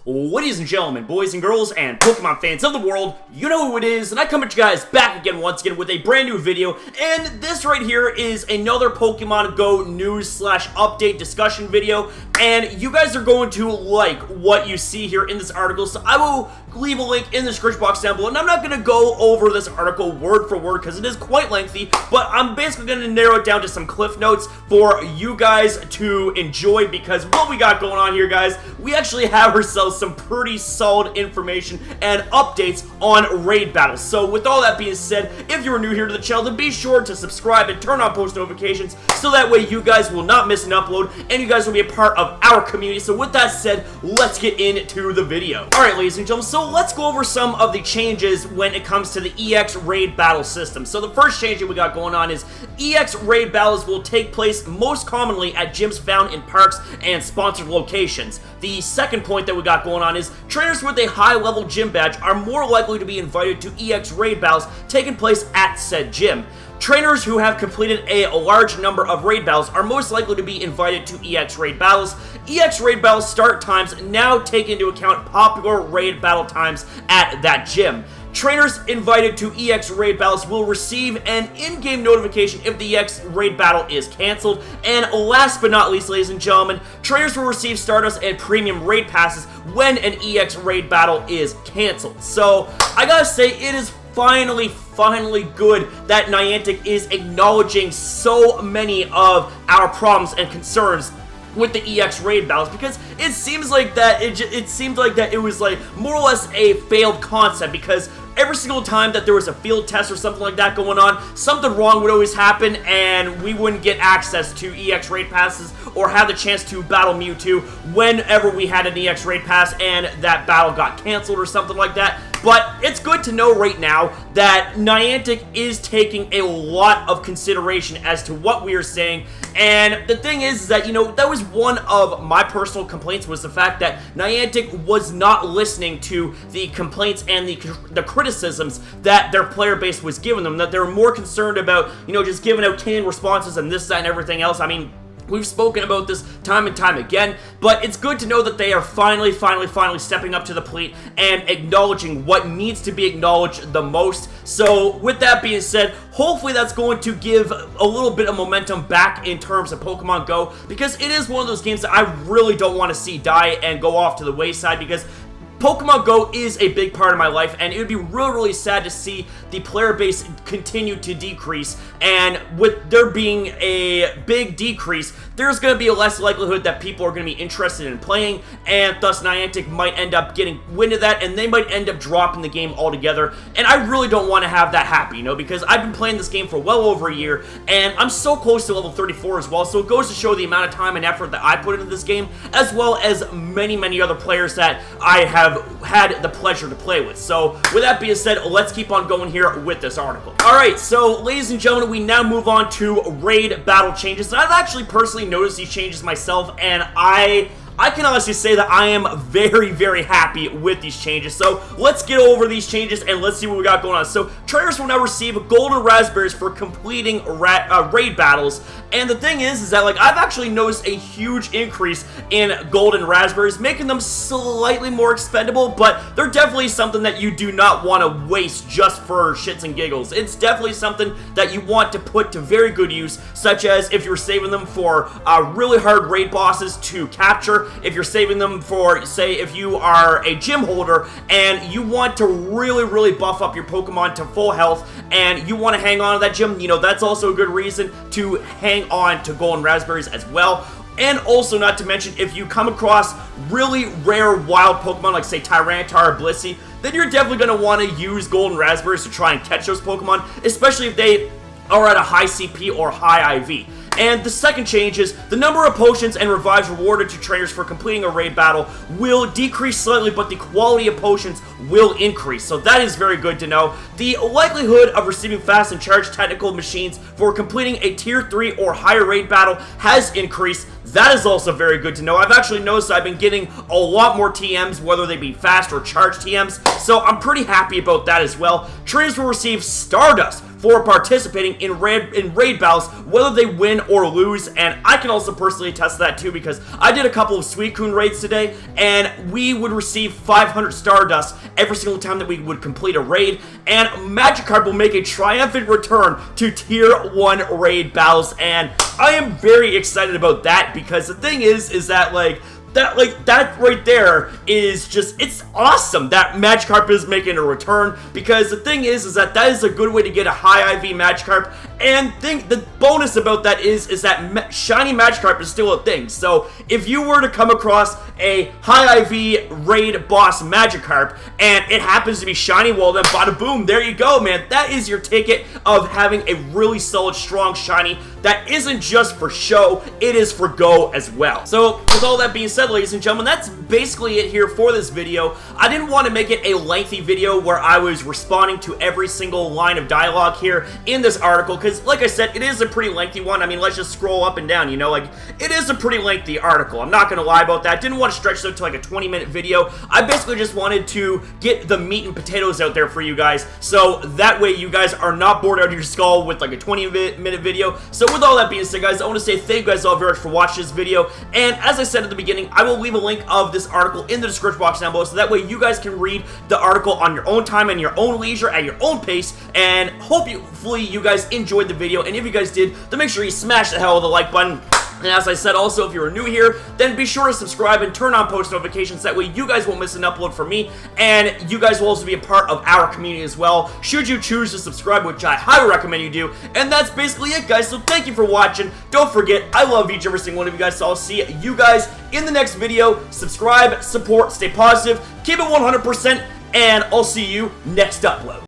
Ladies and gentlemen, boys and girls, and Pokemon fans of the world, you know who it is, and I come at you guys back again once again with a brand new video, and this right here is another Pokemon Go news slash update discussion video, and you guys are going to like what you see here in this article, so I will leave a link in the description box down below, and I'm not going to go over this article word for word because it is quite lengthy, but I'm basically going to narrow it down to some cliff notes for you guys to enjoy, because what we got going on here, guys, we actually have ourselves some pretty solid information and updates on raid battles. So with all that being said, if you're new here to the channel, then be sure to subscribe and turn on post notifications so that way you guys will not miss an upload and you guys will be a part of our community. So with that said, let's get into the video. Alright, ladies and gentlemen, so let's go over some of the changes when it comes to the EX raid battle system. So the first change that we got going on is EX raid battles will take place most commonly at gyms found in parks and sponsored locations. The second point that we got going on is trainers with a high-level gym badge are more likely to be invited to EX raid battles taking place at said gym. Trainers who have completed a large number of raid battles are most likely to be invited to EX raid battles. EX raid battle start times now take into account popular raid battle times at that gym. Trainers invited to EX raid battles will receive an in-game notification if the EX raid battle is canceled. And last but not least, ladies and gentlemen, trainers will receive Stardust and Premium raid passes when an EX raid battle is canceled. So, I gotta say, it is finally good that Niantic is acknowledging so many of our problems and concerns with the EX raid battles, because it seems like that it seemed like that it was like more or less a failed concept, because every single time that there was a field test or something like that going on, something wrong would always happen and we wouldn't get access to EX raid passes or have the chance to battle Mewtwo whenever we had an EX raid pass and that battle got canceled or something like that. But it's good to know right now that Niantic is taking a lot of consideration as to what we are saying. And the thing is that, you know, that was one of my personal complaints, was the fact that Niantic was not listening to the complaints and the criticisms that their player base was giving them, that they were more concerned about, you know, just giving out canned responses and this, that, and everything else. I mean, we've spoken about this time and time again, but it's good to know that they are finally stepping up to the plate and acknowledging what needs to be acknowledged the most. So with that being said, hopefully that's going to give a little bit of momentum back in terms of Pokemon Go, because it is one of those games that I really don't want to see die and go off to the wayside, because Pokemon Go is a big part of my life, and it would be really sad to see the player base continue to decrease, and with there being a big decrease, there's going to be a less likelihood that people are going to be interested in playing, and thus Niantic might end up getting wind of that, and they might end up dropping the game altogether, and I really don't want to have that happen, you know, because I've been playing this game for well over a year, and I'm so close to level 34 as well, so it goes to show the amount of time and effort that I put into this game, as well as many other players that I have had the pleasure to play with. So with that being said, let's keep on going here with this article. Alright, so ladies and gentlemen, we now move on to raid battle changes. And I've actually personally noticed these changes myself, and I can honestly say that I am very happy with these changes. So let's get over these changes and let's see what we got going on. So trainers will now receive golden raspberries for completing raid battles. And the thing is that, like, I've actually noticed a huge increase in golden raspberries, making them slightly more expendable, but they're definitely something that you do not want to waste just for shits and giggles. It's definitely something that you want to put to very good use, such as if you're saving them for really hard raid bosses to capture, if you're saving them for, say, if you are a gym holder and you want to really buff up your Pokemon to full health and you want to hang on to that gym, you know, that's also a good reason to hang on to golden raspberries as well. And also, not to mention, if you come across really rare wild Pokemon like, say, Tyranitar or Blissey, then you're definitely going to want to use golden raspberries to try and catch those Pokemon, especially if they are at a high CP or high IV. And the second change is the number of potions and revives rewarded to trainers for completing a raid battle will decrease slightly, but the quality of potions will increase. So that is very good to know. The likelihood of receiving fast and charged technical machines for completing a tier 3 or higher raid battle has increased. That is also very good to know. I've actually noticed I've been getting a lot more TMs, whether they be fast or charged TMs, so I'm pretty happy about that as well. Trainers will receive Stardust for participating in raid battles, whether they win or lose. And I can also personally attest to that too, because I did a couple of Suicune raids today, and we would receive 500 Stardust every single time that we would complete a raid, and Magikarp will make a triumphant return to Tier 1 raid battles, and I am very excited about that, because the thing is that that right there is just, it's awesome that Magikarp is making a return, because the thing is that is a good way to get a high IV Magikarp, and the bonus about that is that shiny Magikarp is still a thing. So if you were to come across a high IV raid boss Magikarp and it happens to be shiny, well then bada boom, there you go, man. That is your ticket of having a really solid, strong shiny that isn't just for show, it is for go as well. So with all that being said, ladies and gentlemen, that's basically it here for this video. I didn't want to make it a lengthy video where I was responding to every single line of dialogue here in this article, because like I said, it is a pretty lengthy one. I mean, let's just scroll up and down, you know, like, it is a pretty lengthy article. I'm not gonna lie about that. Didn't want to stretch it out to like a 20-minute video. I basically just wanted to get the meat and potatoes out there for you guys, so that way you guys are not bored out of your skull with like a 20-minute video. So with all that being said, guys, I want to say thank you guys all very much for watching this video, and as I said at the beginning, I will leave a link of this article in the description box down below, so that way you guys can read the article on your own time and your own leisure at your own pace, and hopefully you guys enjoyed the video, and if you guys did, then make sure you smash the hell of the like button. And as I said, also, if you're new here, then be sure to subscribe and turn on post notifications. That way you guys won't miss an upload from me, and you guys will also be a part of our community as well, should you choose to subscribe, which I highly recommend you do. And that's basically it, guys. So thank you for watching. Don't forget, I love each and every single one of you guys, so I'll see you guys in the next video. Subscribe, support, stay positive, keep it 100%, and I'll see you next upload.